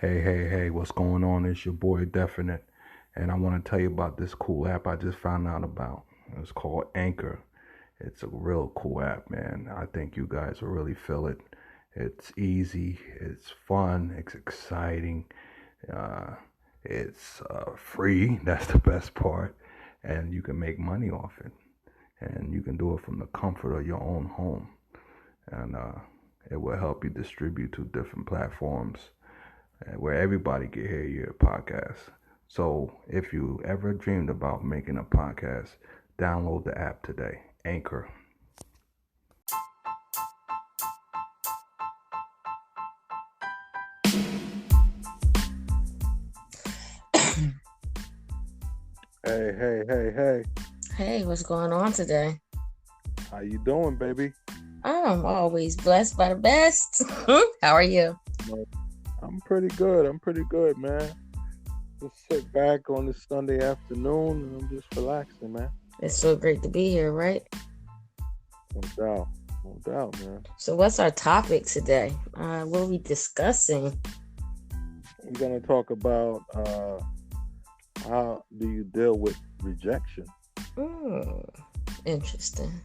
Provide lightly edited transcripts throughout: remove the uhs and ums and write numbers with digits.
Hey, what's going on? It's your boy Definite, and I want to tell you about this cool app I just found out about. It's called Anchor. It's a real cool app, man. I think you guys will really feel it. It's easy, it's fun, it's exciting, uh, it's free. That's the best part, and you can make money off it, and you can do it from the comfort of your own home, and it will help you distribute to different platforms where everybody can hear your podcast. So if you ever dreamed about making a podcast, download the app today, Anchor. Hey. Hey, what's going on today? How you doing, baby? I'm always blessed by the best. How are you? I'm pretty good, man. Just sit back on this Sunday afternoon and I'm just relaxing, man. It's so great to be here, right? No doubt, man. So what's our topic today? What are we discussing? We're going to talk about how do you deal with rejection? Interesting.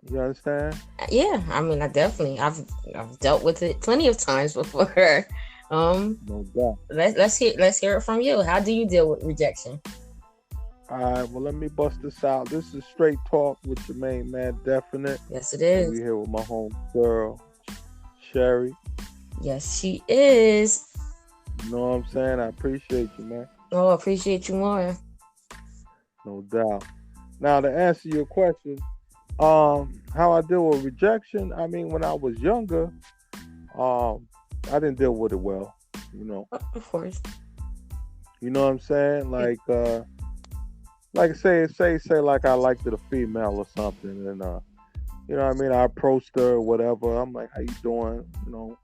You understand? Yeah, I mean, I've dealt with it plenty of times before. No doubt. Let's hear it from you. How do you deal with rejection? All right, well, let me bust this out. This is Straight Talk with your main man, Definite. Yes, it is. We're here with my home girl, Sherry. Yes, she is. You know what I'm saying? I appreciate you, man. Oh, I appreciate you more. No doubt. Now, to answer your question, how I deal with rejection, I mean, when I was younger, I didn't deal with it well, you know. Of course. You know what I'm saying? Like say like I liked a female or something, and you know what I mean, I approached her or whatever. I'm like, how you doing? You know,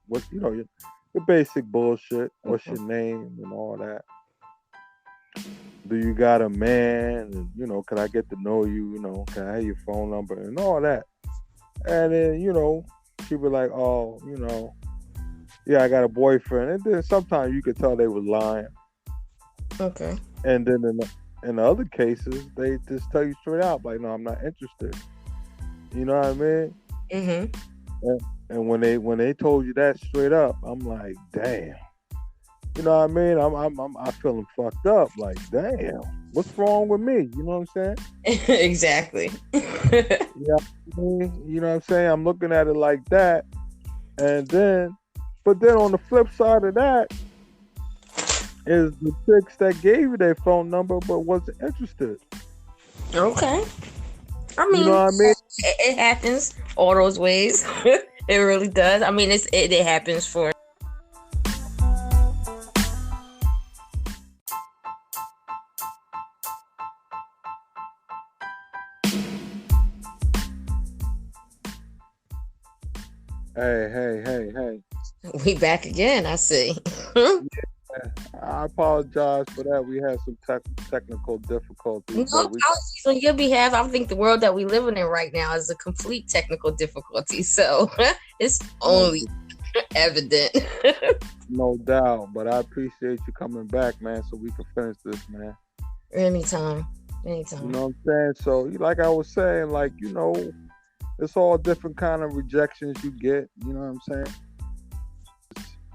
your basic bullshit. What's your name and all that? Do you got a man? And, you know, can I get to know you? You know, can I have your phone number and all that? And then, you know, she'd be like, oh, you know, yeah, I got a boyfriend. And then sometimes you could tell they was lying. Okay. And then in the other cases, they just tell you straight out, like, no, I'm not interested. You know what I mean? Mm-hmm. And when they told you that straight up, I'm like, damn. You know what I mean? I'm feeling fucked up. Like, damn, what's wrong with me? You know what I'm saying? Exactly. Yeah, you know what I'm saying? I'm looking at it like that, but then on the flip side of that is the chicks that gave you their phone number but wasn't interested. Okay. I mean, you know what I mean? It happens all those ways. It really does. I mean, it happens for. Hey. We back again, I see. I apologize for that. We had some technical difficulties. No apologies on your behalf. I think the world that we living in right now is a complete technical difficulty. So it's only evident. No doubt. But I appreciate you coming back, man, so we can finish this, man. Anytime. You know what I'm saying? So like I was saying, like, you know, it's all different kind of rejections you get. You know what I'm saying?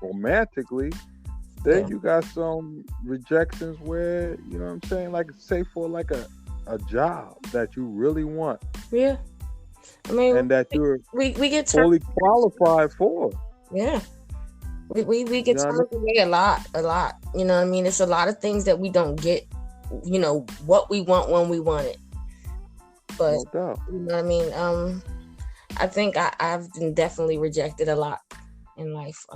Romantically. Then you got some rejections where, you know what I'm saying, like, say for like a job that you really want. Yeah. I mean, and that you're we get fully qualified for. Yeah. We get turned away a lot. You know what I mean? It's a lot of things that we don't get, you know, what we want when we want it. But no doubt. You know what I mean? I think I've been definitely rejected a lot in life.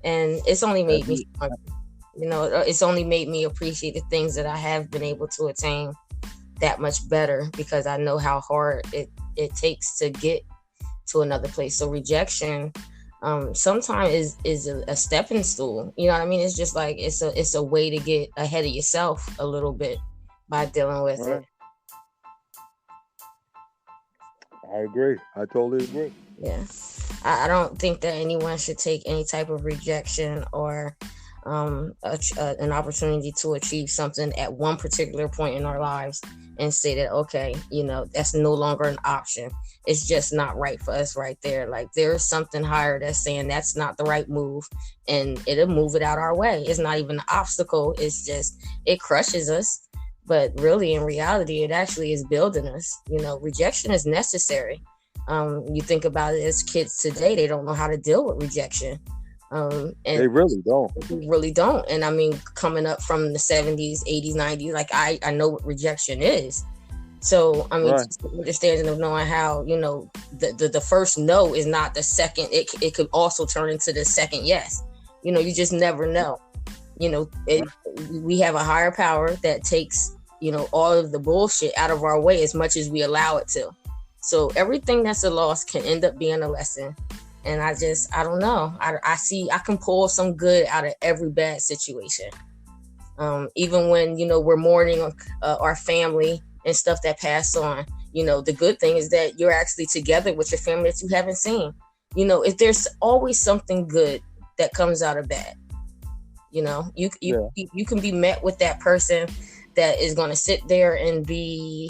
And it's only made me, you know, it's only made me appreciate the things that I have been able to attain that much better, because I know how hard it takes to get to another place. So rejection sometimes is a stepping stool. You know what I mean? It's just like it's a way to get ahead of yourself a little bit by dealing with it. I agree. I totally agree. Yeah. I don't think that anyone should take any type of rejection or an opportunity to achieve something at one particular point in our lives and say that, okay, that's no longer an option. It's just not right for us right there. Like, there's something higher that's saying that's not the right move, and it'll move it out our way. It's not even an obstacle. It's just, it crushes us. But really, in reality, it actually is building us. Rejection is necessary. You think about it, as kids today, they don't know how to deal with rejection. And They really don't. really don't. And I mean, coming up from the 70s, 80s, 90s, like I know what rejection is. So I mean, Right. just understanding of knowing how, the first no is not the second. It could also turn into the second yes. You just never know. We have a higher power that takes, all of the bullshit out of our way as much as we allow it to. So everything that's a loss can end up being a lesson. And I don't know. I can pull some good out of every bad situation. Even when, we're mourning our family and stuff that passed on, the good thing is that you're actually together with your family that you haven't seen. If there's always something good that comes out of bad. You can be met with that person that is going to sit there and be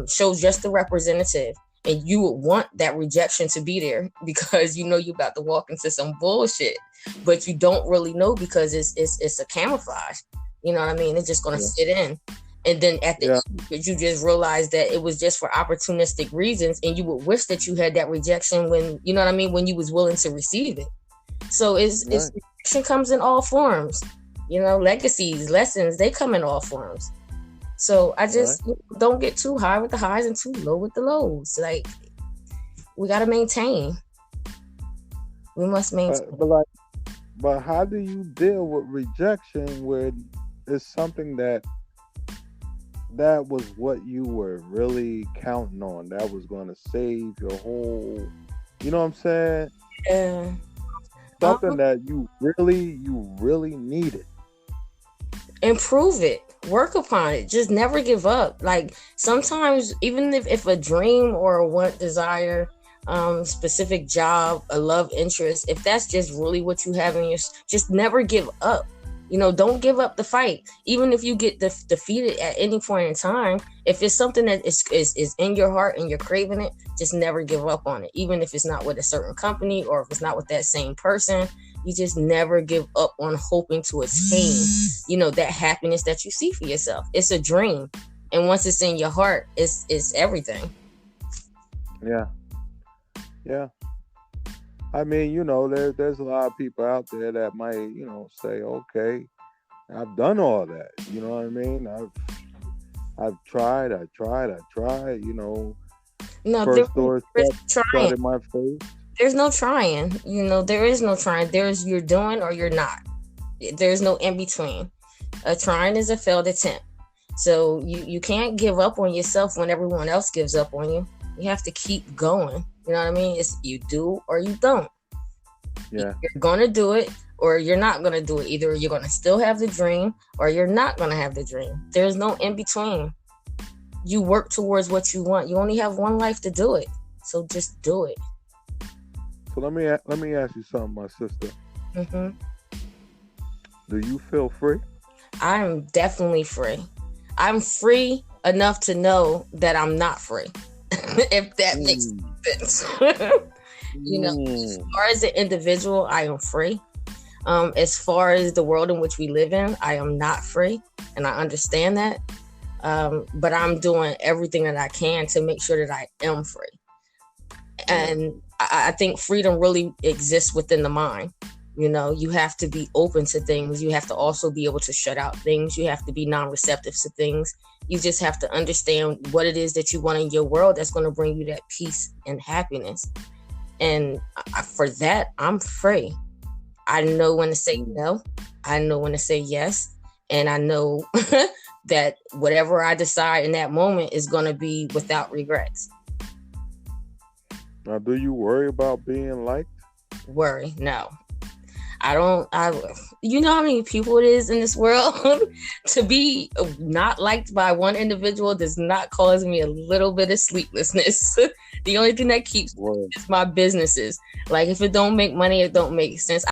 show just the representative, and you would want that rejection to be there because you're about to walk into some bullshit, but you don't really know because it's a camouflage. You know what I mean? It's just going to sit in. And then at the end, you just realize that it was just for opportunistic reasons, and you would wish that you had that rejection when, you know what I mean, when you was willing to receive it. So rejection comes in all forms. Legacies, lessons, they come in all forms. So I just don't get too high with the highs and too low with the lows. Like, we got to maintain. We must maintain. But how do you deal with rejection when it's something that was what you were really counting on? That was going to save your whole, you know what I'm saying? Yeah. Something that you really needed. Improve it. Work upon it. Just never give up. Like, sometimes, even if a dream or a want, desire, specific job, a love interest, if that's just really what you have in your, just never give up. Don't give up the fight. Even if you get defeated at any point in time, if it's something that is in your heart and you're craving it, just never give up on it. Even if it's not with a certain company or if it's not with that same person, you just never give up on hoping to attain, that happiness that you see for yourself. It's a dream. And once it's in your heart, it's everything. Yeah. Yeah. I mean, there's a lot of people out there that might, say, okay, I've done all that. You know what I mean? I've tried. No, first door shut in my face. There's no trying. There is no trying. There's you're doing or you're not. There's no in between. A trying is a failed attempt. So you can't give up on yourself when everyone else gives up on you. You have to keep going. You know what I mean? It's you do or you don't. Yeah. You're going to do it or you're not going to do it. Either you're going to still have the dream or you're not going to have the dream. There's no in between. You work towards what you want. You only have one life to do it. So just do it. So let me ask you something, my sister. Mm-hmm. Do you feel free? I'm definitely free. I'm free enough to know that I'm not free. If that makes sense. As far as an individual, I am free. As far as the world in which we live in, I am not free, and I understand that. But I'm doing everything that I can to make sure that I am free. And I think freedom really exists within the mind. You have to be open to things. You have to also be able to shut out things. You have to be non-receptive to things. You just have to understand what it is that you want in your world that's going to bring you that peace and happiness. And for that, I'm free. I know when to say no. I know when to say yes. And I know that whatever I decide in that moment is going to be without regrets. Now, do you worry about being liked? Worry? No. you know how many people it is in this world. To be not liked by one individual does not cause me a little bit of sleeplessness. The only thing that keeps is my businesses. Like, if it don't make money, it don't make sense.